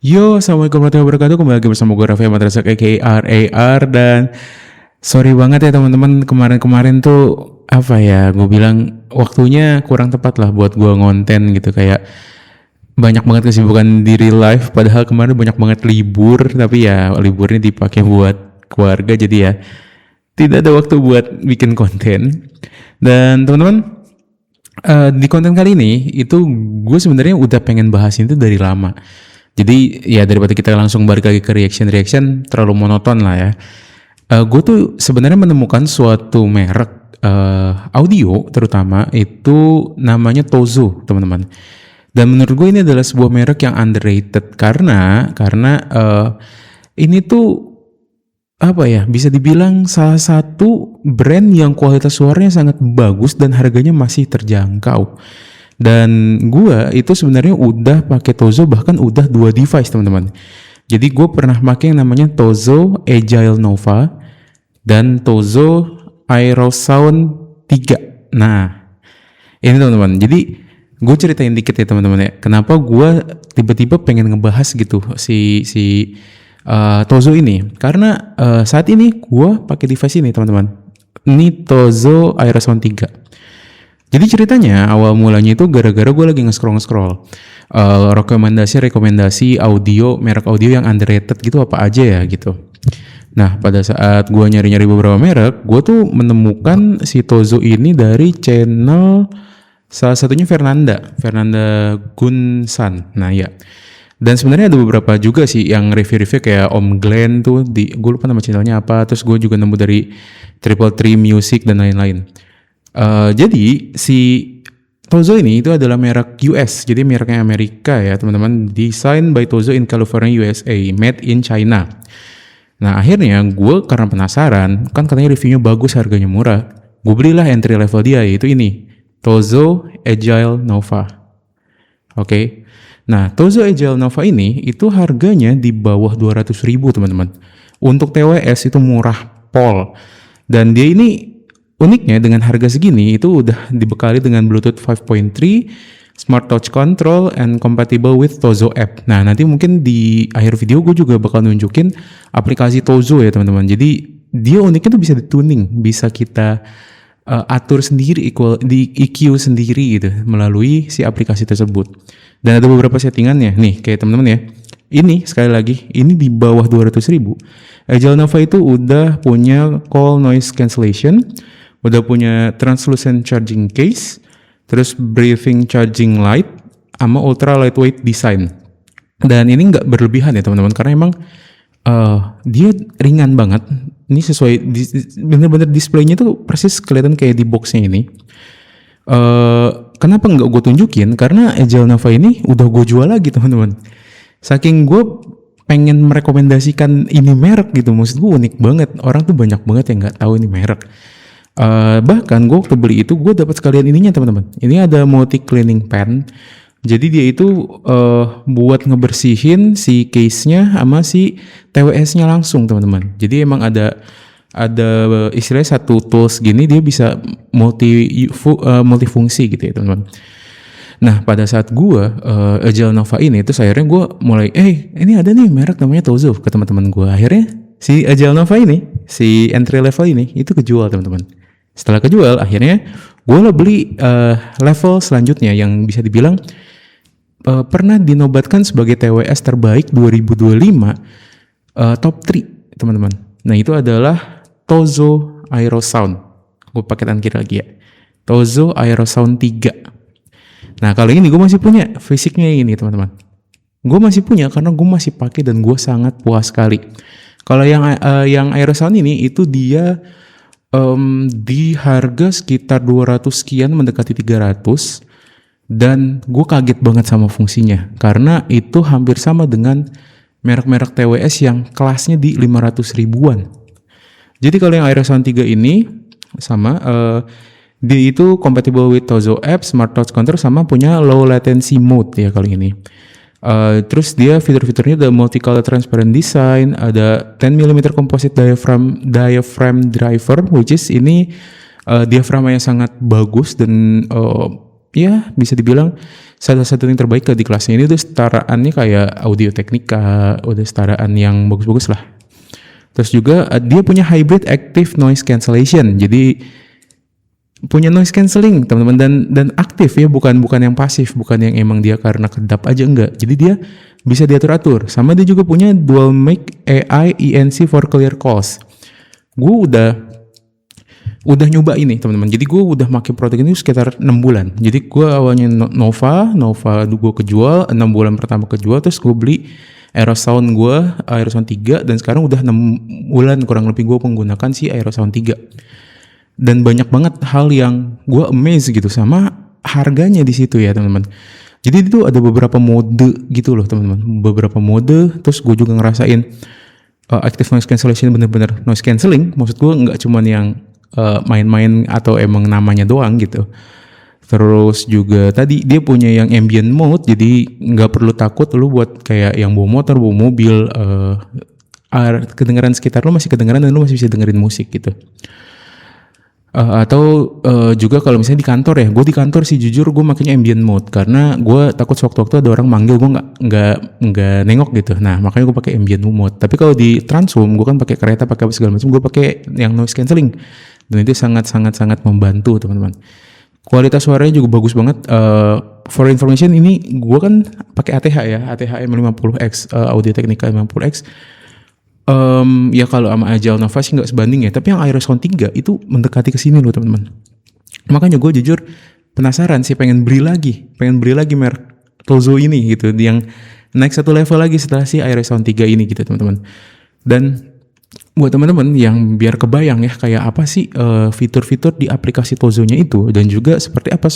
Yo, assalamualaikum warahmatullahi wabarakatuh. Kembali lagi bersama gue Raffi Ahmad Razak aka RAR. Dan sorry banget ya teman-teman, kemarin-kemarin tuh apa ya, gue bilang waktunya kurang tepat lah buat gue ngonten gitu. Kayak banyak banget kesibukan di real life. Padahal kemarin banyak banget libur, tapi ya liburnya dipakai buat keluarga. Jadi ya tidak ada waktu buat bikin konten. Dan teman-teman, di konten kali ini itu gue sebenarnya udah pengen bahas itu dari lama. Jadi ya daripada kita langsung balik lagi ke reaction terlalu monoton lah ya. Gue tuh sebenarnya menemukan suatu merek audio terutama itu namanya Tozo, teman-teman. Dan menurut gue ini adalah sebuah merek yang underrated karena ini tuh apa ya, bisa dibilang salah satu brand yang kualitas suaranya sangat bagus dan harganya masih terjangkau. Dan gua itu sebenarnya udah pakai Tozo, bahkan udah 2 device teman-teman. Jadi gue pernah pakai yang namanya Tozo Agile Nova dan Tozo Aerosound 3. Nah, ini teman-teman. Jadi gue ceritain dikit ya teman-teman ya. Kenapa gue tiba-tiba pengen ngebahas gitu si Tozo ini? Karena saat ini gue pakai device ini teman-teman. Ini Tozo Aerosound 3. Jadi ceritanya awal mulanya itu gara-gara gue lagi nge-scroll rekomendasi audio, merek audio yang underrated gitu apa aja ya gitu. Nah pada saat gue nyari-nyari beberapa merek, gue tuh menemukan si Tozo ini dari channel salah satunya Fernanda Gunsan. Nah ya, dan sebenarnya ada beberapa juga sih yang review-review kayak Om Glenn tuh, gue lupa nama channelnya apa. Terus gue juga nemu dari Triple Tree Music dan lain-lain. Jadi si Tozo ini itu adalah merek US, jadi mereknya Amerika ya teman-teman. Design by Tozo in California, USA, made in China. Nah akhirnya gue karena penasaran, kan katanya reviewnya bagus, harganya murah. Gue belilah entry level dia, yaitu ini Tozo Agile Nova. Oke. Nah Tozo Agile Nova ini itu harganya di bawah 200.000 teman-teman. Untuk TWS itu murah pol. Dan dia ini uniknya dengan harga segini itu udah dibekali dengan Bluetooth 5.3, Smart Touch Control, and compatible with Tozo app. Nah nanti mungkin di akhir video gue juga bakal nunjukin aplikasi Tozo ya teman-teman. Jadi dia uniknya tuh bisa dituning, bisa kita atur sendiri, di EQ sendiri gitu melalui si aplikasi tersebut. Dan ada beberapa settingannya nih kayak teman-teman ya. Ini sekali lagi ini di bawah 200.000. Agile Nova itu udah punya call noise cancellation, udah punya translucent charging case, terus breathing charging light, sama ultra lightweight design. Dan ini nggak berlebihan ya teman-teman, karena emang dia ringan banget. Ini sesuai, bener-bener displaynya tuh persis kelihatan kayak di boxnya ini. Kenapa nggak gue tunjukin? Karena Agile Nova ini udah gue jual lagi teman-teman. Saking gue pengen merekomendasikan ini merek gitu, maksud gue unik banget. Orang tuh banyak banget yang nggak tahu ini merek. Bahkan gue waktu beli itu gue dapat sekalian ininya teman-teman. Ini ada multi cleaning pan. Jadi dia itu buat ngebersihin si case-nya sama si TWS-nya langsung teman-teman. Jadi emang ada istilahnya satu tools gini, dia bisa multifungsi gitu ya teman-teman. Nah pada saat gue Agile Nova ini terus akhirnya gue mulai ini ada nih merek namanya Tozo ke teman-teman gue. Akhirnya si Agile Nova ini, si entry level ini itu kejual teman-teman. Setelah kejual akhirnya gue beli level selanjutnya yang bisa dibilang pernah dinobatkan sebagai TWS terbaik 2025 top 3 teman-teman. Nah itu adalah Tozo Aerosound. Gue paketan kiri lagi ya. Tozo Aerosound 3. Nah kali ini gue masih punya fisiknya ini teman-teman. Gue masih punya karena gue masih pakai dan gue sangat puas sekali. Kalau yang Aerosound ini itu dia di harga sekitar 200 sekian mendekati 300, dan gue kaget banget sama fungsinya karena itu hampir sama dengan merek-merek TWS yang kelasnya di 500 ribuan. Jadi kalau yang Aerosound 3 ini sama dia itu compatible with Tozo app, Smart Touch Control, sama punya low latency mode ya kali ini. Terus dia fitur-fiturnya ada multicolor transparent design, ada 10mm composite diaphragm driver, which is ini diafragma yang sangat bagus dan ya bisa dibilang salah satu yang terbaik di kelasnya ini tuh setaraannya kayak Audio Technica, udah setaraan yang bagus-bagus lah. Terus juga dia punya hybrid active noise cancellation, jadi punya noise cancelling teman-teman, dan aktif ya, bukan yang pasif, bukan yang emang dia karena kedap aja, enggak. Jadi dia bisa diatur-atur. Sama dia juga punya dual mic AI ENC for clear calls. Gue udah nyoba ini teman-teman. Jadi gue udah pakai produk ini sekitar 6 bulan. Jadi gue awalnya Nova gue kejual, 6 bulan pertama kejual, terus gue beli Aerosound 3, dan sekarang udah 6 bulan kurang lebih gue menggunakan si Aerosound 3. Dan banyak banget hal yang gue amazed gitu sama harganya di situ ya teman-teman. Jadi itu ada beberapa mode gitu loh teman-teman, beberapa mode. Terus gue juga ngerasain active noise cancellation, bener-bener noise cancelling. Maksud gue nggak cuman yang main-main atau emang namanya doang gitu. Terus juga tadi dia punya yang ambient mode, jadi nggak perlu takut lu buat kayak yang bawa motor, bawa mobil, kedengaran sekitar lu masih kedengaran dan lu masih bisa dengerin musik gitu. Atau juga kalau misalnya di kantor ya, gue di kantor sih jujur gue makanya ambient mode karena gue takut sewaktu-waktu ada orang manggil gue nggak nengok gitu. Nah makanya gue pakai ambient mode. Tapi kalau di Transum gue kan pakai kereta, pakai apa segala macam, gue pakai yang noise cancelling dan itu sangat membantu teman-teman. Kualitas suaranya juga bagus banget. For information, ini gue kan pakai ATH ya, ATH M50X, Audio Technica M50X. Ya kalau sama Agile Nova sih nggak sebanding ya, tapi yang Aerosound 3 itu mendekati ke sini loh teman-teman. Makanya gue jujur penasaran sih, pengen beli lagi merek Tozo ini gitu, yang naik satu level lagi setelah si Aerosound 3 ini gitu teman-teman. Dan buat teman-teman yang biar kebayang ya kayak apa sih fitur-fitur di aplikasi Tozo-nya itu, dan juga seperti apa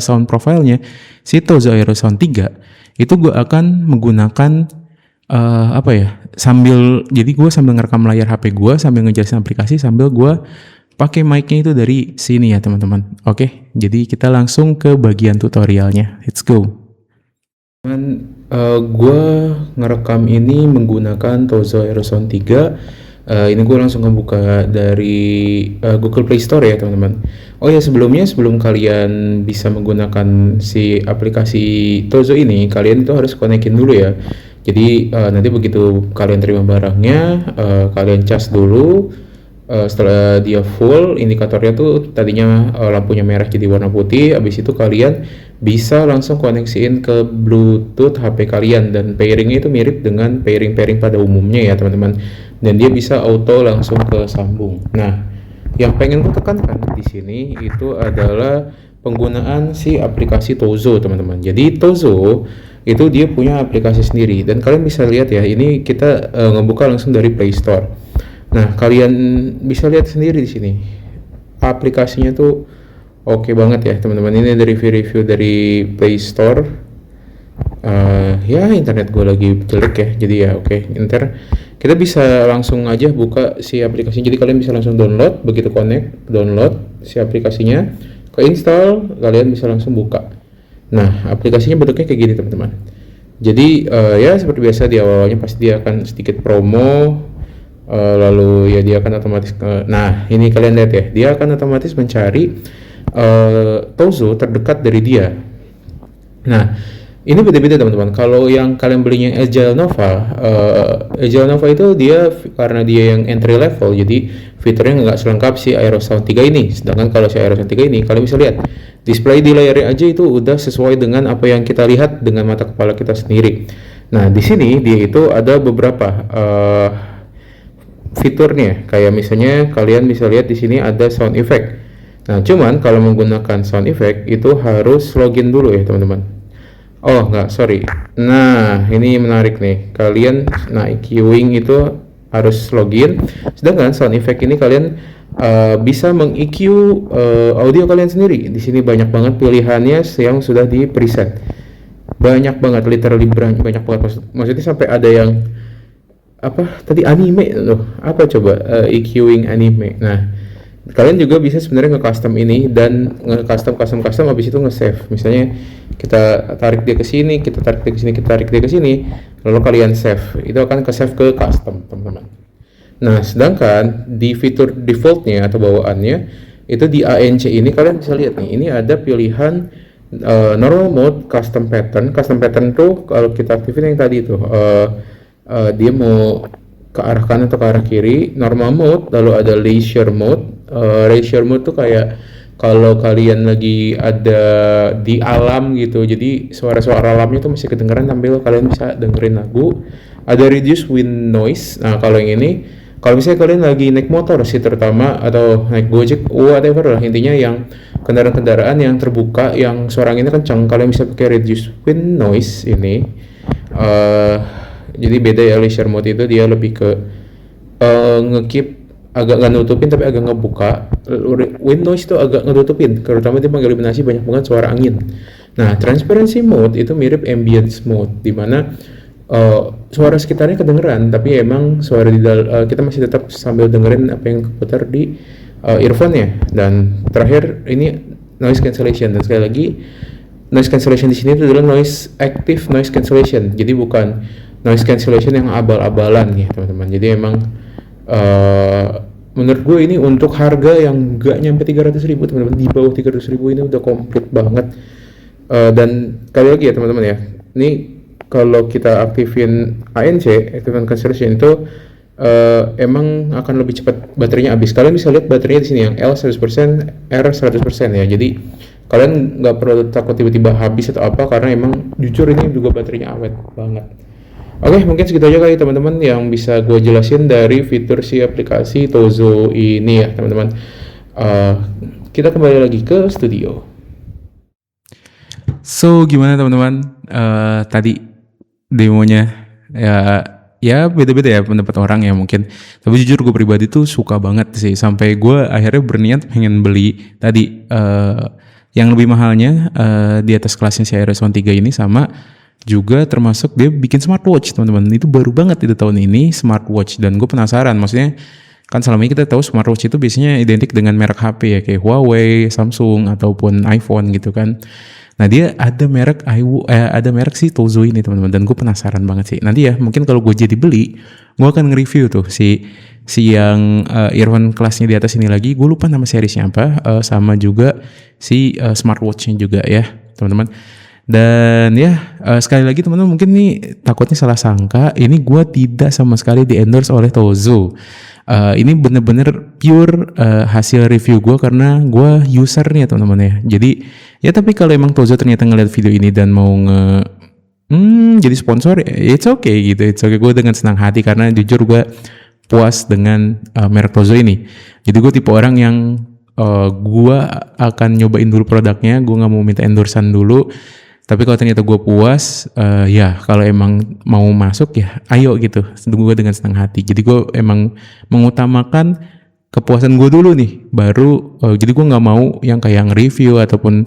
sound profile-nya si Tozo Aerosound 3, itu gue akan menggunakan jadi gue sambil ngerekam layar HP gue, sambil ngejelasin aplikasi, sambil gue pakai mic-nya itu dari sini ya teman-teman. Oke, jadi kita langsung ke bagian tutorialnya. Let's go. Dan gue ngerekam ini menggunakan Tozo Aerosound 3. Ini gue langsung ngebuka dari Google Play Store ya teman-teman. Oh ya, sebelum kalian bisa menggunakan si aplikasi Tozo ini, kalian itu harus konekin dulu ya. Jadi nanti begitu kalian terima barangnya, kalian cas dulu. Setelah dia full, indikatornya tuh tadinya lampunya merah jadi warna putih. Habis itu kalian bisa langsung koneksiin ke Bluetooth HP kalian, dan pairingnya itu mirip dengan pairing pada umumnya ya teman-teman. Dan dia bisa auto langsung ke sambung. Nah, yang pengen gue tekankan di sini itu adalah penggunaan si aplikasi Tozo teman-teman. Jadi Tozo itu dia punya aplikasi sendiri, dan kalian bisa lihat ya, ini kita ngebuka langsung dari Play Store. Nah, kalian bisa lihat sendiri di sini aplikasinya tuh oke banget ya teman-teman. Ini dari review dari Play Store. Ya internet gue lagi jelek ya, jadi ya oke. Ntar kita bisa langsung aja buka si aplikasinya. Jadi kalian bisa langsung download, begitu connect, download si aplikasinya, ke install, kalian bisa langsung buka. Nah, aplikasinya bentuknya kayak gini teman-teman. Jadi ya seperti biasa di awalnya pasti dia akan sedikit promo, lalu ya dia akan otomatis nah ini kalian lihat ya, dia akan otomatis mencari Tozo terdekat dari dia. Nah, ini beda-beda teman-teman. Kalau yang kalian belinya Agile Nova itu dia karena dia yang entry level, jadi fiturnya nggak selengkap si Aerosound 3 ini. Sedangkan kalau si Aerosound 3 ini kalian bisa lihat display di layarnya aja itu udah sesuai dengan apa yang kita lihat dengan mata kepala kita sendiri. Nah, di sini dia itu ada beberapa fiturnya, kayak misalnya kalian bisa lihat di sini ada sound effect. Nah, cuman kalau menggunakan sound effect itu harus login dulu ya teman-teman. Oh enggak, sorry. Nah, ini menarik nih. Kalian EQing itu harus login. Sedangkan sound effect ini kalian bisa meng-EQ audio kalian sendiri. Di sini banyak banget pilihannya yang sudah di preset. Banyak banget, literally banyak banget. Maksudnya sampai ada yang apa tadi, anime loh. Apa coba EQing anime. Nah, kalian juga bisa sebenarnya nge-custom ini dan nge-custom habis itu nge-save. Misalnya kita tarik dia ke sini, kita tarik dia ke sini, lalu kalian save. Itu akan ke-save ke custom, teman-teman. Nah, sedangkan di fitur defaultnya atau bawaannya itu di ANC ini kalian bisa lihat nih, ini ada pilihan normal mode, custom pattern. Custom pattern tuh kalau kita aktifin yang tadi tuh, dia mau ke arah kanan atau ke arah kiri. Normal mode, lalu ada leisure mode. Leisure mode tuh kayak kalau kalian lagi ada di alam gitu, jadi suara-suara alamnya tuh masih kedengeran sambil kalian bisa dengerin lagu. Ada reduce wind noise. Nah kalau yang ini, kalau misalnya kalian lagi naik motor sih terutama, atau naik Gojek, whatever lah, intinya yang kendaraan-kendaraan yang terbuka yang suara anginnya kencang, kalian bisa pakai reduce wind noise ini. Eh jadi beda ya, leisure mode itu dia lebih ke ngekeep agak nggak nutupin tapi agak ngebuka. Wind noise itu agak ngetutupin, terutama dia mengeliminasi banyak banget suara angin. Nah transparency mode itu mirip ambience mode, dimana suara sekitarnya kedengeran tapi emang suara kita masih tetap sambil dengerin apa yang keputar di earphone ya. Dan terakhir ini noise cancellation, dan sekali lagi noise cancellation di sini itu adalah active noise cancellation, jadi bukan noise cancellation yang abal-abalan ya teman-teman. Jadi emang menurut gue ini untuk harga yang gak nyampe 300.000 teman-teman, di bawah 300.000 ini udah komplit banget. Dan kali lagi ya teman-teman ya, ini kalau kita aktifin ANC, active cancellation itu emang akan lebih cepat baterainya habis. Kalian bisa lihat baterainya di sini yang L 100%, R 100% ya. Jadi kalian nggak perlu takut tiba-tiba habis atau apa, karena emang jujur ini juga baterainya awet banget. Oke, mungkin segitu aja kali teman-teman yang bisa gue jelasin dari fitur si aplikasi Tozo ini ya teman-teman. Kita kembali lagi ke studio. So gimana teman-teman? Tadi demonya ya beda-beda ya pendapat orang ya mungkin. Tapi jujur gue pribadi tuh suka banget sih, sampai gue akhirnya berniat pengen beli tadi yang lebih mahalnya di atas kelasnya si Iris One 3 ini, sama juga termasuk dia bikin smartwatch teman-teman. Itu baru banget itu tahun ini smartwatch, dan gue penasaran, maksudnya kan selama ini kita tahu smartwatch itu biasanya identik dengan merek HP ya, kayak Huawei, Samsung ataupun iPhone gitu kan. Nah dia ada merek si Tozo ini teman-teman, dan gue penasaran banget sih. Nanti ya mungkin kalau gue jadi beli, gue akan nge-review tuh si yang earphone kelasnya di atas ini lagi. Gue lupa nama seriesnya apa, sama juga si smartwatchnya juga ya teman-teman. Dan ya sekali lagi teman-teman, mungkin nih takutnya salah sangka, ini gue tidak sama sekali di endorse oleh Tozo. Ini bener-bener pure hasil review gue karena gue user nih ya teman-teman ya. Jadi ya, tapi kalau emang Tozo ternyata ngeliat video ini dan mau jadi sponsor, it's okay gitu. It's okay, gue dengan senang hati karena jujur gue puas dengan merek Tozo ini. Jadi gue tipe orang yang gue akan nyobain dulu produknya, gue nggak mau minta endorsean dulu. Tapi kalau ternyata gue puas, ya kalau emang mau masuk ya ayo gitu, gue dengan senang hati. Jadi gue emang mengutamakan kepuasan gue dulu nih, baru jadi gue nggak mau yang kayak nge-review ataupun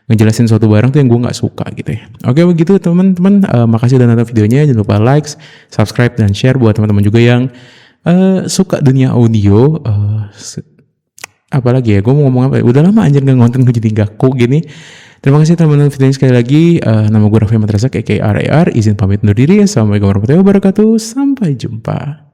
ngejelasin suatu barang tuh yang gue nggak suka gitu ya. Oke begitu teman-teman, makasih udah nonton videonya, jangan lupa like, subscribe, dan share buat teman-teman juga yang suka dunia audio. Apalagi ya, gue mau ngomong apa ya, udah lama anjir gak ngonten, gue jadi gaku gini. Terima kasih teman-teman videonya sekali lagi. Nama gue Raffi Ahmad Razak, aka RAR. Izin pamit undur diri. Assalamualaikum warahmatullahi wabarakatuh. Sampai jumpa.